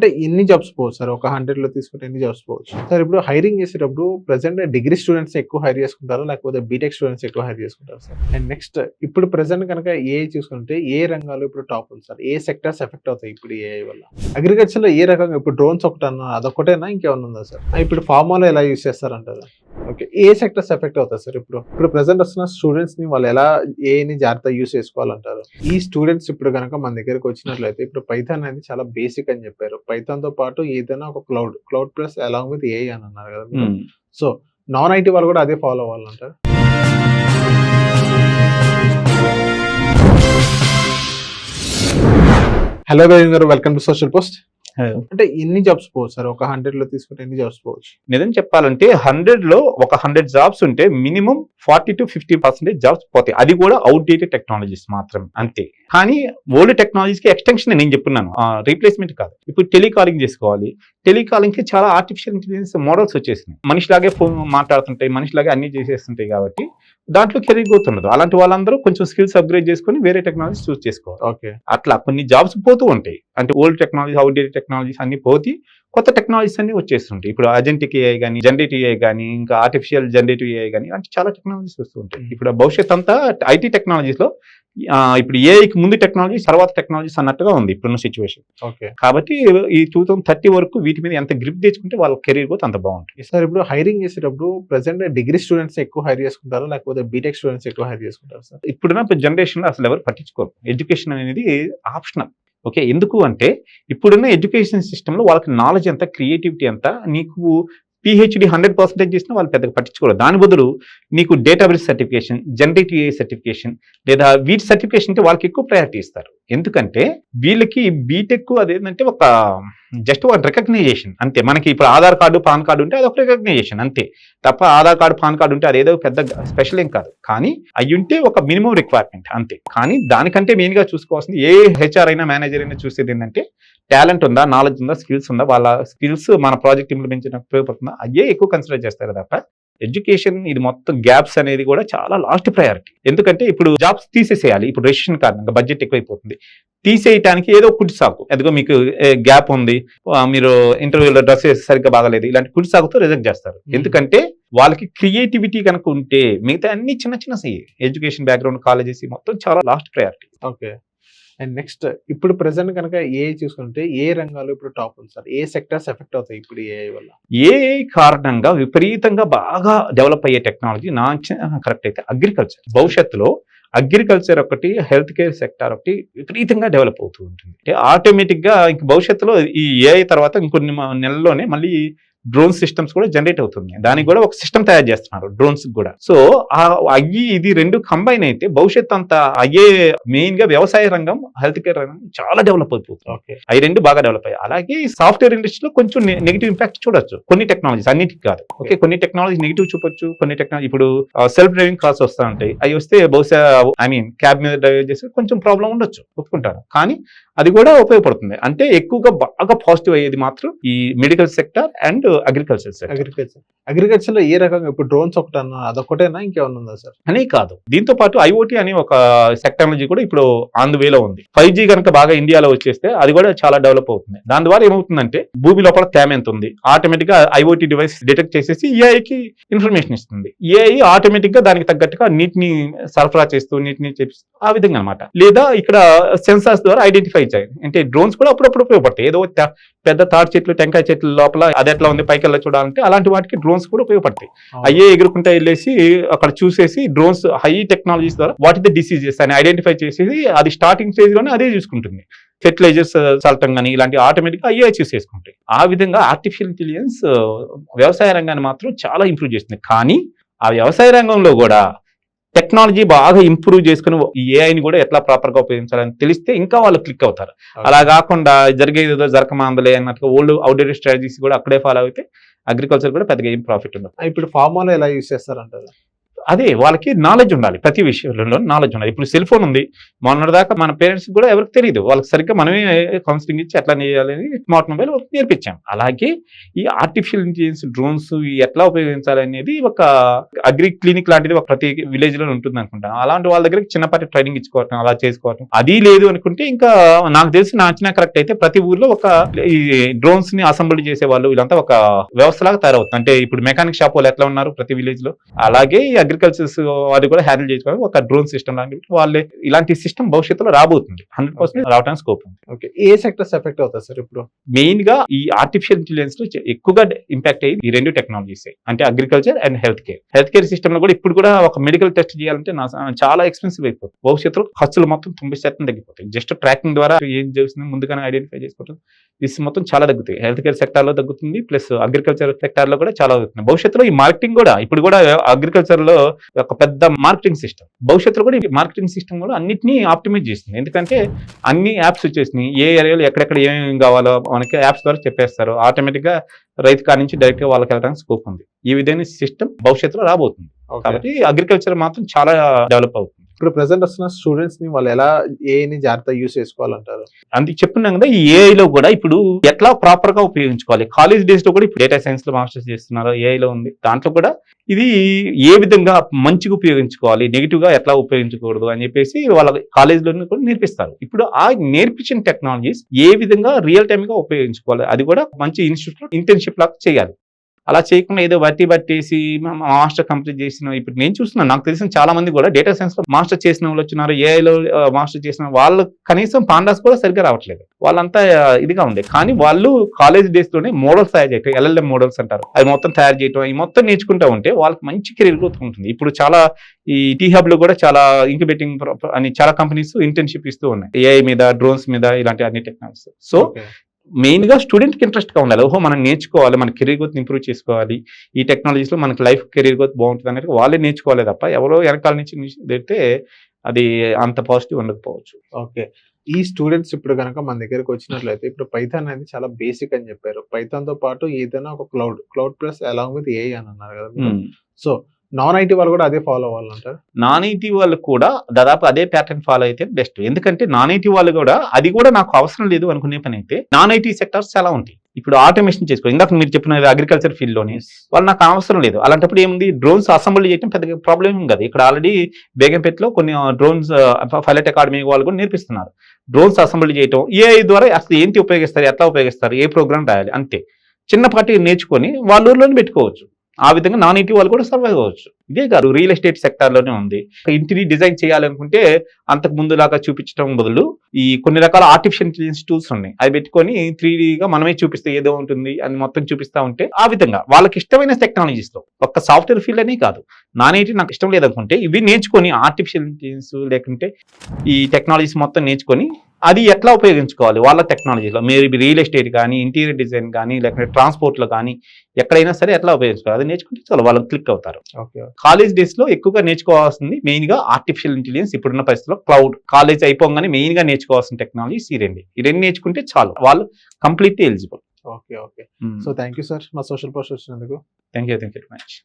అంటే ఎన్ని జాబ్స్ పోవచ్చు సార్? ఒక 100లో తీసుకుంటే ఎన్ని జాబ్స్ పోవచ్చు? సార్ ఇప్పుడు హైరింగ్ చేసేటప్పుడు ప్రెజెంట్ డిగ్రీ స్టూడెంట్స్ ఎక్కువ హైర్ చేసుకుంటారా? లేకపోతే బీటెక్ స్టూడెంట్స్ ఎక్కువ హైర్ చేసుకుంటారా సార్? అండ్ నెక్స్ట్ ఇప్పుడు ప్రెజెంట్ కనుక ఏఐ చూసుకుంటే ఏ రంగాలు ఇప్పుడు టాప్ ఉంది సార్? ఏ సెక్టర్స్ ఎఫెక్ట్ అవుతాయి ఇప్పుడు ఏఐ వల్ల? అగ్రికల్చర్‌లో ఏ రకంగా ఇప్పుడు డ్రోన్స్ ఒకటన్నా అదొక్కటేనా ఇంకేమన్నా ఉందా సార్? ఇప్పుడు ఫార్మాలో ఎలా యూజ్ చేస్తారంటారా? ఓకే. ఏ సెక్టర్స్ ఎఫెక్ట్ అవుతాయి సార్ ఇప్పుడు? ఇప్పుడు ప్రెజెంట్ వస్తున్న స్టూడెంట్స్‌ని వాళ్ళు ఎలా ఏఐని జాగ్రత్తగా యూజ్ చేసుకోవాలంటారు? ఈ స్టూడెంట్స్ ఇప్పుడు గనక మన దగ్గరికి వచ్చినట్లయితే ఇప్పుడు పైథాన్ అనేది చాలా బేసిక్ అని చెప్పారు. పైథాన్‌తో పాటు ఏదైనా ఒక cloud plus along with AI అని అన్నారు కదా మీరు. సో నాన్ ఐటీ వాళ్ళు కూడా అదే ఫాలో అవ్వాలంటారా? హలో ప్రవీణ్ గారు, వెల్కమ్ టు సోషల్ పోస్ట్. అంటే ఎన్ని జాబ్స్ పోవచ్చు సార్? ఒక 100లో తీసుకుంటే ఎన్ని జాబ్స్ పోవచ్చు? నిజం చెప్పాలంటే 100లో ఒక 100 జాబ్స్ ఉంటే మినిమం 40 to 50% జాబ్స్ పోతాయి. అది కూడా అవుట్డేటెడ్ టెక్నాలజీస్ మాత్రం అంతే. కానీ ఓల్డ్ టెక్నాలజీస్ కి ఎక్స్టెన్షన్ నేను చెప్తున్నాను, రీప్లేస్మెంట్ కాదు. ఇప్పుడు టెలికాలింగ్ చేసుకోవాలి, టెలికాలింగ్ కి చాలా ఆర్టిఫిషియల్ ఇంటెలిజెన్స్ మోడల్స్ వచ్చేసినాయి. మనిషిలాగే ఫోన్ మాట్లాడుతుంటాయి, మనిషిలాగే అన్ని చేసేస్తుంటాయి కాబట్టి దాంట్లో కెరీర్ గ్రోత్ ఉండదు. అలాంటి వాళ్ళందరూ కొంచెం స్కిల్స్ అప్గ్రేడ్ చేసుకుని వేరే టెక్నాలజీ చూస్ చేసుకోవాలి. ఓకే. అట్లా కొన్ని జాబ్స్ పోతూ ఉంటాయి. అంటే ఓల్డ్ టెక్నాలజీ, అవుట్డేటెడ్ టెక్నాలజీస్ అన్ని పోతే కొత్త టెక్నాలజీస్ అన్ని వచ్చేస్తుంటాయి. ఇప్పుడు అజెంటిక్ ఏఐ కానీ, జనరేటివ్ ఏఐ కానీ, ఇంకా ఆర్టిఫిషియల్ జనరేటివ్ ఏఐ కానీ, అంటే చాలా టెక్నాలజీస్ వస్తూ ఉంటాయి. ఇప్పుడు భవిష్యత్ అంతా ఐటీ టెక్నాలజీస్ లో ఇప్పుడు ఏఐకి ముందు టెక్నాలజీస్, తర్వాత టెక్నాలజీస్ అన్నట్టుగా ఉంది ఇప్పుడున్న సిచ్యువేషన్. ఓకే. కాబట్టి ఈ 2030 వరకు వీటి మీద ఎంత గ్రిప్ తెచ్చుకుంటే వాళ్ళ కెరీర్ గ్రోత్ అంత బాగుంటుంది. సార్ ఇప్పుడు హైరింగ్ చేసేటప్పుడు ప్రెజెంట్ డిగ్రీ స్టూడెంట్స్ ఎక్కువ హైర్ చేసుకుంటారా? లేకపోతే బీటెక్ స్టూడెంట్స్ ఎక్కువ హైర్ చేసుకుంటారా సార్? ఇప్పుడున్న జనరేషన్ లో అసలు ఎవరు పట్టించుకోరు. ఎడ్యుకేషన్ అనేది ఆప్షనల్. ఓకే, ఎందుకు అంటే ఇప్పుడున్న ఎడ్యుకేషన్ సిస్టమ్ లో వాళ్ళకి నాలెడ్జ్ ఎంత, క్రియేటివిటీ ఎంత, నీకు పిహెచ్డి 100% చేసినా వాళ్ళు పెద్దగా పట్టించుకోరు. దాని బదులు నీకు database certification, generative AI certification లేదా వీటి సర్టిఫికేషన్కి వాళ్ళకి ఎక్కువ ప్రయారిటీ ఇస్తారు. ఎందుకంటే వీళ్ళకి బీటెక్ అదేంటంటే ఒక జస్ట్ ఒక రికగ్నైజేషన్ అంతే. మనకి ఇప్పుడు ఆధార్ కార్డు, పాన్ కార్డు ఉంటే అదొక రికగ్నైజేషన్ అంతే తప్ప ఆధార్ కార్డు, పాన్ కార్డు ఉంటే అదేదో పెద్ద స్పెషల్ ఏం కాదు. కానీ అవి ఉంటే ఒక మినిమం రిక్వైర్మెంట్ అంతే. కానీ దానికంటే మెయిన్ గా చూసుకోవాల్సింది ఏ హెచ్ఆర్ అయినా, మేనేజర్ అయినా చూసేది ఏంటంటే టాలెంట్ ఉందా, నాలెడ్జ్ ఉందా, స్కిల్స్ ఉందా, వాళ్ళ స్కిల్స్ మన ప్రాజెక్ట్ ఇంప్లిమెంట్ ఉపయోగపడుతుందా, అయ్యే ఎక్కువ కన్సిడర్ చేస్తారు తప్ప ఎడ్యుకేషన్ ఇది మొత్తం గ్యాప్స్ అనేది కూడా చాలా లాస్ట్ ప్రయారిటీ. ఎందుకంటే ఇప్పుడు జాబ్స్ తీసేసేయాలి. ఇప్పుడు రెసిషన్ కారణంగా బడ్జెట్ ఎక్కువైపోతుంది. తీసేయటానికి ఏదో కుడి సాకు, ఎదుగో మీకు గ్యాప్ ఉంది, మీరు ఇంటర్వ్యూలో డ్రెస్ సరిగ్గా బాగలేదు, ఇలాంటి కుడి సాగుతో రిజెక్ట్ చేస్తారు. ఎందుకంటే వాళ్ళకి క్రియేటివిటీ కనుక ఉంటే మిగతా అన్ని చిన్న చిన్న ఎడ్యుకేషన్ బ్యాక్గ్రౌండ్ కాలేజెస్ మొత్తం చాలా last priority. Okay. And next ఇప్పుడు ప్రెజెంట్ కనుక ఏఐ చూసుకుంటే ఏ రంగాలు ఇప్పుడు టాప్ ఉంది సార్? ఏ సెక్టర్స్ ఎఫెక్ట్ అవుతాయి ఇప్పుడు ఏఐ వల్ల? ఏఐ కారణంగా విపరీతంగా బాగా డెవలప్ అయ్యే టెక్నాలజీ నా కరెక్ట్ అయితే అగ్రికల్చర్. భవిష్యత్తులో అగ్రికల్చర్ ఒకటి, హెల్త్ కేర్ సెక్టార్ ఒకటి విపరీతంగా డెవలప్ అవుతూ ఉంటుంది. అంటే ఆటోమేటిక్ గా ఇంక భవిష్యత్తులో ఈ ఏఐ తర్వాత ఇంకొన్ని నెలల్లోనే మళ్ళీ డ్రోన్ సిస్టమ్స్ కూడా జనరేట్ అవుతుంది. దానికి కూడా ఒక సిస్టమ్ తయారు చేస్తున్నారు డ్రోన్స్ కూడా. సో అయ్యి ఇది రెండు కంబైన్ అయితే భవిష్యత్ అంతా అయ్యే మెయిన్ గా వ్యవసాయ రంగం, హెల్త్ కేర్ రంగం చాలా డెవలప్ అయిపోతుంది. అవి రెండు బాగా డెవలప్ అయ్యాయి. అలాగే సాఫ్ట్వేర్ ఇండస్ట్రీలో కొంచెం నెగిటివ్ ఇంపాక్ట్ చూడొచ్చు కొన్ని టెక్నాలజీస్, అన్నిటికి కాదు. ఓకే, కొన్ని టెక్నాలజీ నెగిటివ్ చూపొచ్చు. కొన్ని టెక్నాలజీ ఇప్పుడు సెల్ఫ్ డ్రైవింగ్ కార్స్ వస్తూ ఉంటాయి. అవి వస్తే బహుశా క్యాబ్ మీద డ్రైవ్ చేస్తే కొంచెం ప్రాబ్లం ఉండొచ్చు, ఒప్పుకుంటాను. కానీ అది కూడా ఉపయోగపడుతుంది. అంటే ఎక్కువగా బాగా పాజిటివ్ అయ్యేది మాత్రం ఈ medical sector and agriculture sector. Agriculture లో ఏ రకంగా ఇప్పుడు డ్రోన్స్ ఒకటన్నా అదొకటేనా ఇంకేమన్నా ఉందా సార్? అనే కాదు, దీంతో పాటు ఐఓటీ అనే ఒక టెక్నాలజీ కూడా ఇప్పుడు ఆన్ ది వేలో ఉంది. 5G కనుక బాగా ఇండియాలో వచ్చేస్తే అది కూడా చాలా డెవలప్ అవుతుంది. దాని ద్వారా ఏమవుతుందంటే భూమి లోపల తేమ ఎంత ఉంది ఆటోమేటిక్ గా ఐఓటీ డివైస్ డిటెక్ట్ చేసేసి ఏఐకి ఇన్ఫర్మేషన్ ఇస్తుంది. ఏఐ ఆటోమేటిక్ గా దానికి తగ్గట్టుగా నీటిని సరఫరా చేస్తూ, నీటిని చేపిస్తూ ఆ విధంగా అనమాట. లేదా ఇక్కడ సెన్సార్స్ ద్వారా ఐడెంటిఫై చేయాలి. అంటే డ్రోన్స్ కూడా అప్పుడప్పుడు ఉపయోగపడతాయి. ఏదో పెద్ద తాటి చెట్లు, టెంకాయ చెట్ల లోపల అది ఎట్లా ఉంది పైకి వెళ్ళి చూడాలంటే అలాంటి వాటికి డ్రోన్స్ కూడా ఉపయోగపడతాయి. అయ్యే ఎగురుకుంటా వెళ్ళేసి అక్కడ చూసేసి డ్రోన్స్ హై టెక్నాలజీస్ ద్వారా వాట్ ఇస్ ద డిసీజెస్ అని ఐడెంటిఫై చేసేసి అది స్టార్టింగ్ స్టేజ్ లోనే అదే చూసుకుంటుంది. ఫెర్టిలైజర్స్ చల్లటం కానీ ఇలాంటి ఆటోమేటిక్ గా అయ్యే చూస్ చేసుకుంటాయి. ఆ విధంగా ఆర్టిఫిషియల్ ఇంటెలిజెన్స్ వ్యవసాయ రంగాన్ని మాత్రం చాలా ఇంప్రూవ్ చేస్తుంది. కానీ ఆ వ్యవసాయ రంగంలో కూడా టెక్నాలజీ బాగా ఇంప్రూవ్ చేసుకుని ఈ ఏఐని కూడా ఎట్లా ప్రాపర్ గా ఉపయోగించాలని తెలిస్తే ఇంకా వాళ్ళు క్లిక్ అవుతారు. అలా కాకుండా జరిగేదో జరకమాందలే అన్నట్టుగా ఓల్డ్ అవుట్డేటెడ్ స్ట్రాటజీస్ కూడా అక్కడే ఫాలో అయితే అగ్రికల్చర్ కూడా పెద్దగా ఏం ప్రాఫిట్ ఉండదు. ఇప్పుడు ఫార్మాలో ఎలా యూజ్ చేస్తారంటారు? అదే వాళ్ళకి నాలెడ్జ్ ఉండాలి, ప్రతి విషయంలో నాలెడ్జ్ ఉండాలి. ఇప్పుడు సెల్ ఫోన్ ఉంది, మొన్నటిదాకా మన పేరెంట్స్ కూడా ఎవరికి తెలియదు, వాళ్ళకి సరిగ్గా మనమే కౌన్సిలింగ్ ఇచ్చి ఎట్లా చేయాలని స్మార్ట్ మొబైల్ నేర్పించాం. అలాగే ఈ ఆర్టిఫిషియల్ ఇంటెలిజెన్స్, డ్రోన్స్ ఎట్లా ఉపయోగించాలి అనేది ఒక అగ్రి క్లినిక్ లాంటిది ఒక ప్రతి విలేజ్ లో ఉంటుంది అనుకుంటాను. అలాంటి వాళ్ళ దగ్గర చిన్నపాటి ట్రైనింగ్ ఇచ్చుకోవటం, అలా చేసుకోవటం. అది లేదు అనుకుంటే ఇంకా నాకు తెలిసి నా అంచనా కరెక్ట్ అయితే ప్రతి ఊర్లో ఒక ఈ డ్రోన్స్ ని అసెంబ్లీ చేసే వాళ్ళు వీళ్ళంతా ఒక వ్యవస్థలాగా తయారవుతుంది. అంటే ఇప్పుడు మెకానిక్ షాప్ వాళ్ళు ఎట్లా ఉన్నారు ప్రతి విలేజ్ లో, అలాగే ఈ అగ్రికల్చర్స్ వాళ్ళు కూడా హ్యాండిల్ చేసుకోవడానికి ఒక డ్రోన్ సిస్టమ్ లాంటి వాళ్ళే ఇలాంటి సిస్టమ్ భవిష్యత్తులో రాబోతుంది. 100% రావడానికి స్కోప్ ఉంది. ఓకే, ఏ సెక్టర్స్ ఎఫెక్ట్ అవుతాయి సార్ ఇప్పుడు? మెయిన్ గా ఈ ఆర్టిఫిషియల్ ఇంటెలిజెన్స్ లో ఎక్కువగా ఇంపాక్ట్ అయ్యి ఈ రెండు టెక్నాలజీస్ అంటే agriculture and health care system లో కూడా ఇప్పుడు కూడా ఒక మెడికల్ టెస్ట్ చేయాలంటే చాలా ఎక్స్పెన్సివ్ అయిపోతుంది. భవిష్యత్తులో ఖర్చులు మొత్తం 90% తగ్గిపోతాయి. జస్ట్ ట్రాకింగ్ ద్వారా ఏం చేస్తుంది ముందుగానే ఐడెంటిఫై చేసుకోవడం, ఇది మొత్తం చాలా తగ్గుతాయి. హెల్త్ కేర్ సెక్టార్ లో తగ్గుతుంది, ప్లస్ అగ్రికల్చర్ సెక్టార్ లో కూడా చాలా తగ్గుతుంది. భవిష్యత్తులో ఈ మార్కెటింగ్ కూడా ఇప్పుడు కూడా అగ్రికల్చర్ లో ఒక పెద్ద మార్కెటింగ్ సిస్టమ్, భవిష్యత్తులో కూడా ఈ మార్కెటింగ్ సిస్టమ్ కూడా అన్నిటినీ ఆప్టిమైజ్ చేస్తుంది. ఎందుకంటే అన్ని యాప్స్ వచ్చేసినాయి, ఏ ఏరియాలో ఎక్కడెక్కడ ఏమేమి కావాలో మనకి యాప్స్ ద్వారా చెప్పేస్తారు. ఆటోమేటిక్ గా రైతు కాడి నుంచి డైరెక్ట్ గా వాళ్ళకి వెళ్ళడానికి స్కోప్ ఉంది. ఈ విధమైన సిస్టమ్ భవిష్యత్తులో రాబోతుంది. కాబట్టి అగ్రికల్చర్ మాత్రం చాలా డెవలప్ అవుతుంది. ఇప్పుడు ప్రెసెంట్ వస్తున్న స్టూడెంట్స్ ని వాళ్ళు ఎలా ఏని జాగ్రత్త యూస్ చేసుకోవాలంటారు? అందుకే చెప్తున్నాం కదా, ఈ AI లో కూడా ఇప్పుడు ఎట్లా ప్రాపర్ గా ఉపయోగించుకోవాలి. కాలేజ్ డేస్ లో కూడా ఇప్పుడు డేటా సైన్స్ లో మాస్టర్స్ చేస్తున్నారు, AI లో ఉంది. దాంట్లో కూడా ఇది ఏ విధంగా మంచిగా ఉపయోగించుకోవాలి, నెగిటివ్ గా ఎట్లా ఉపయోగించకూడదు అని చెప్పేసి వాళ్ళ కాలేజీలో కూడా నేర్పిస్తారు. ఇప్పుడు ఆ నేర్పించిన టెక్నాలజీస్ ఏ విధంగా రియల్ టైమ్ గా ఉపయోగించుకోవాలి, అది కూడా మంచి ఇన్స్టిట్యూట్ లో ఇంటర్న్షిప్ లాగా చేయాలి. అలా చేయకుండా ఏదో బట్టేసి మాస్టర్ కంప్లీట్ చేసిన, ఇప్పుడు నేను చూస్తున్నాను, నాకు తెలిసిన చాలా మంది కూడా డేటా సైన్స్ లో మాస్టర్ చేసిన వాళ్ళు వచ్చినారు, ఏఐలో మాస్టర్ చేసిన వాళ్ళు కనీసం పాండాస్ కూడా సరిగ్గా రావట్లేదు. వాళ్ళంతా ఇదిగా ఉంది. కానీ వాళ్ళు కాలేజ్ డేస్ లోనే మోడల్స్ తయారు చేయటం, LLM మోడల్స్ అంటారు, అవి మొత్తం తయారు చేయటం, ఈ మొత్తం నేర్చుకుంటూ ఉంటే వాళ్ళకి మంచి కెరీర్ గ్రోత్ ఉంటుంది. ఇప్పుడు చాలా ఈ టీహబ్ లో కూడా చాలా ఇంక్యుబేటింగ్ అని చాలా కంపెనీస్ ఇంటర్న్షిప్ ఇస్తూ ఉన్నాయి AI మీద, డ్రోన్స్ మీద, ఇలాంటి అన్ని టెక్నాలజీస్. సో మెయిన్ గా స్టూడెంట్ కి ఇంట్రెస్ట్ గా ఉండాలి. మనం నేర్చుకోవాలి, మన కెరీర్ గ్రోత్ ఇంప్రూవ్ చేసుకోవాలి, ఈ టెక్నాలజీస్ లో మనకి లైఫ్ కెరీర్ గ్రోత్ బాగుంటుంది అనేది వాళ్ళే నేర్చుకోవాలి తప్ప ఎవరో వెనకాల నుంచి పెడితే అది అంత పాజిటివ్ ఉండకపోవచ్చు. ఓకే, ఈ స్టూడెంట్స్ ఇప్పుడు కనుక మన దగ్గరకు వచ్చినట్లయితే ఇప్పుడు పైథాన్ అనేది చాలా బేసిక్ అని చెప్పారు. పైథాన్ తో పాటు ఏదైనా ఒక cloud plus along with AI అని అన్నారు కదా. సో నాన్ ఐటీ వాళ్ళు కూడా అదే ఫాలో అవ్వాలంటారు? నాన్ ఐటీ వాళ్ళు కూడా దాదాపు అదే ప్యాటర్న్ ఫాలో అయితే బెస్ట్. ఎందుకంటే నాన్ ఐటీ వాళ్ళు కూడా అది కూడా నాకు అవసరం లేదు అనుకునే పని అయితే నాన్ ఐటీ సెక్టార్స్ చాలా ఉంటాయి. ఇప్పుడు ఆటోమేషన్ చేసుకో, ఇందాక మీరు చెప్పిన అగ్రికల్చర్ ఫీల్డ్ లోని వాళ్ళు నాకు అవసరం లేదు. అలాంటప్పుడు ఏముంది, డ్రోన్స్ అసెంబ్లీ చేయడం పెద్ద ప్రాబ్లం కదా. ఇక్కడ ఆల్రెడీ బేగంపేటలో కొన్ని డ్రోన్స్ పైలట్ అకాడమీ వాళ్ళు కూడా నేర్పిస్తున్నారు. డ్రోన్స్ అసెంబ్లీ చేయటం AI ద్వారా అసలు ఏంటి ఉపయోగిస్తారు, ఎట్లా ఉపయోగిస్తారు, ఏ ప్రోగ్రామ్ రాయాలి, అంతే చిన్నపాటి నేర్చుకొని వాళ్ళ ఊర్లోనే పెట్టుకోవచ్చు. ఆ విధంగా నాన్ ఐటీ వాళ్ళు కూడా సర్వైవ్ అవ్వచ్చు. ఇదే కాదు, రియల్ ఎస్టేట్ సెక్టార్ లోనే ఉంది. ఇంటిని డిజైన్ చేయాలనుకుంటే అంతకు ముందు లాగా చూపించడం బదులు ఈ కొన్ని రకాల ఆర్టిఫిషియల్ ఇంటెలిజెన్స్ టూల్స్ ఉన్నాయి, అవి పెట్టుకొని 3D గా మనమే చూపిస్తే ఏదో ఉంటుంది అని మొత్తం చూపిస్తా ఉంటే ఆ విధంగా వాళ్ళకి ఇష్టమైన టెక్నాలజీస్ లో ఒక్క సాఫ్ట్వేర్ ఫీల్డ్ అనే కాదు, నాన్ ఐటీ నాకు ఇష్టం లేదనుకుంటే ఇవి నేర్చుకొని ఆర్టిఫిషియల్ ఇంటెలిజెన్స్ లేకుంటే ఈ టెక్నాలజీస్ మొత్తం నేర్చుకొని అది ఎట్లా ఉపయోగించుకోవాలి వాళ్ళ టెక్నాలజీలో, మీరు రియల్ ఎస్టేట్ కానీ, ఇంటీరియర్ డిజైన్ కానీ, లేకపోతే ట్రాన్స్పోర్ట్ లో కానీ ఎక్కడైనా సరే ఎట్లా ఉపయోగించుకోవాలి అది నేర్చుకుంటే చాలా వాళ్ళు క్లిక్ అవుతారు. కాలేజ్ డేస్ లో ఎక్కువగా నేర్చుకోవాల్సింది మెయిన్ గా ఆర్టిఫిషియల్ ఇంటెలిజెన్స్. ఇప్పుడున్న పరిస్థితిలో క్లౌడ్, కాలేజ్ అయిపోగానే మెయిన్ గా నేర్చుకోవాల్సిన టెక్నాలజీస్ ఈ రెండు నేర్చుకుంటే చాలు, వాళ్ళు completely eligible. Okay. So thank you sir మా సోషల్ పోస్ట్ వచ్చినందుకు. Thank you very much.